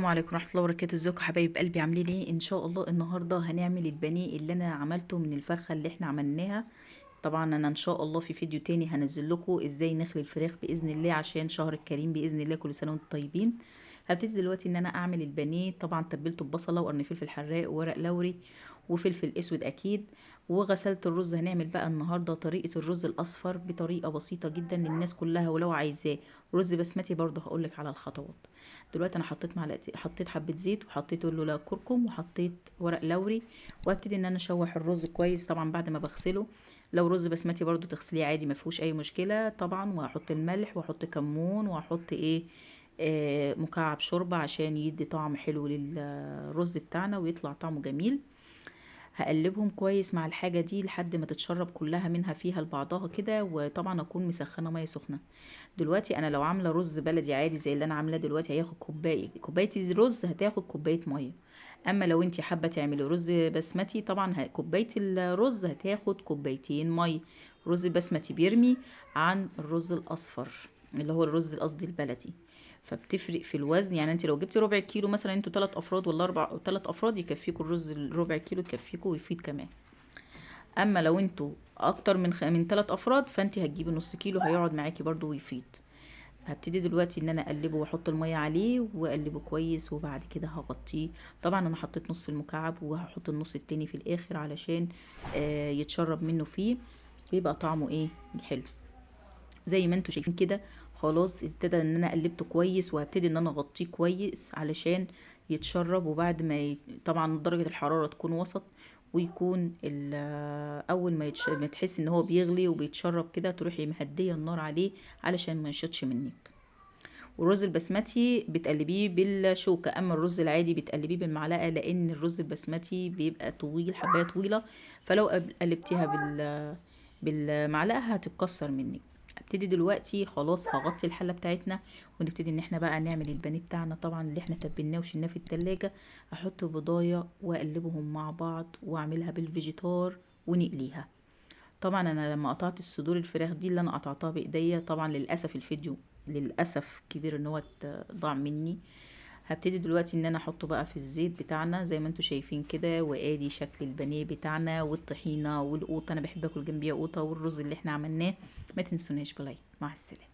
السلام عليكم ورحمة الله وبركاته. ازيكم يا حبايب قلبي؟ عاملين ايه؟ ان شاء الله النهارده هنعمل البانيه اللي انا عملته من الفرخة اللي احنا عملناها. طبعا انا ان شاء الله في فيديو تاني هنزل لكم ازاي نخلي الفراخ باذن الله عشان شهر الكريم باذن الله. كل سنة وانتم طيبين. هبتدي دلوقتي ان انا اعمل البانيه. طبعا تبلته ببصلة وقرن فلفل حراق وورق لوري وفلفل اسود اكيد، وغسلت الرز. هنعمل بقى النهارده طريقة الرز الاصفر بطريقة بسيطة جدا للناس كلها، ولو عايزاه رز بسمتي برضه هقولك على الخطوات. دلوقتي انا حطيت حبه زيت وحطيت له كركم وحطيت ورق لوري، وابتدي ان انا اشوح الرز كويس طبعا بعد ما بغسله. لو رز بسمتي برضو تغسليه عادي ما فيهوش اي مشكله طبعا. وهحط الملح واحط كمون واحط ايه مكعب شوربه عشان يدي طعم حلو للرز بتاعنا ويطلع طعمه جميل. هقلبهم كويس مع الحاجة دي لحد ما تتشرب كلها منها فيها لبعضها كده، وطبعا اكون مسخنة مية سخنة. دلوقتي انا لو عاملة رز بلدي عادي زي اللي انا عاملاه دلوقتي هياخد كوباية الرز هتاخد كوباية مية. اما لو انتي حابة تعملي رز بسمتي طبعا كوباية الرز هتاخد كوبايتين مية. الرز البسمتي بيرمي عن الرز الاصفر اللي هو الرز القصدي البلدي، فبتفرق في الوزن. يعني انت لو جبتي ربع كيلو مثلا، انتوا 3 افراد ولا 3 افراد يكفيكوا الرز الربع كيلو يكفيكوا ويفيد كمان. اما لو انتوا اكتر من 3 افراد فانت هتجيبي نص كيلو هيقعد معاكي برضو ويفيد. هبتدي دلوقتي ان انا اقلبه واحط الميه عليه واقلبه كويس، وبعد كده هغطيه. طبعا انا حطيت نص المكعب وهحط النص التاني في الاخر علشان يتشرب منه فيه بيبقى طعمه ايه حلو زي ما انتوا شايفين كده. خلاص ابتدى ان انا قلبته كويس، وهبتدي ان انا اغطيه كويس علشان يتشرب. وبعد ما طبعا درجة الحرارة تكون وسط، ويكون اول ما تحس ان هو بيغلي وبيتشرب كده تروحي مهدية النار عليه علشان ما يشطش منك. والرز البسمتي بتقلبيه بالشوكة، اما الرز العادي بتقلبيه بالمعلقة، لان الرز البسمتي بيبقى طويل حباية طويلة، فلو قلبتيها بالمعلقة هتتكسر منك. ابتدي دلوقتي خلاص هغطي الحله بتاعتنا، ونبتدي ان احنا بقى نعمل البانيه بتاعنا طبعا اللي احنا تبلناه وشلناه في التلاجة. احط بضايه واقلبهم مع بعض واعملها بالفيجيتار ونقليها. طبعا انا لما قطعت الصدور الفراخ دي اللي انا قطعتها بايديا، طبعا للاسف الفيديو للاسف كبير ان هو ضاع مني. هبتدي دلوقتي ان انا احطه بقى في الزيت بتاعنا زي ما انتوا شايفين كده، وادي شكل البانيه بتاعنا والطحينه والقوطه. انا بحب اكل جنبيها قوطه والرز اللي احنا عملناه. ما تنسوناش بلايك. مع السلامه.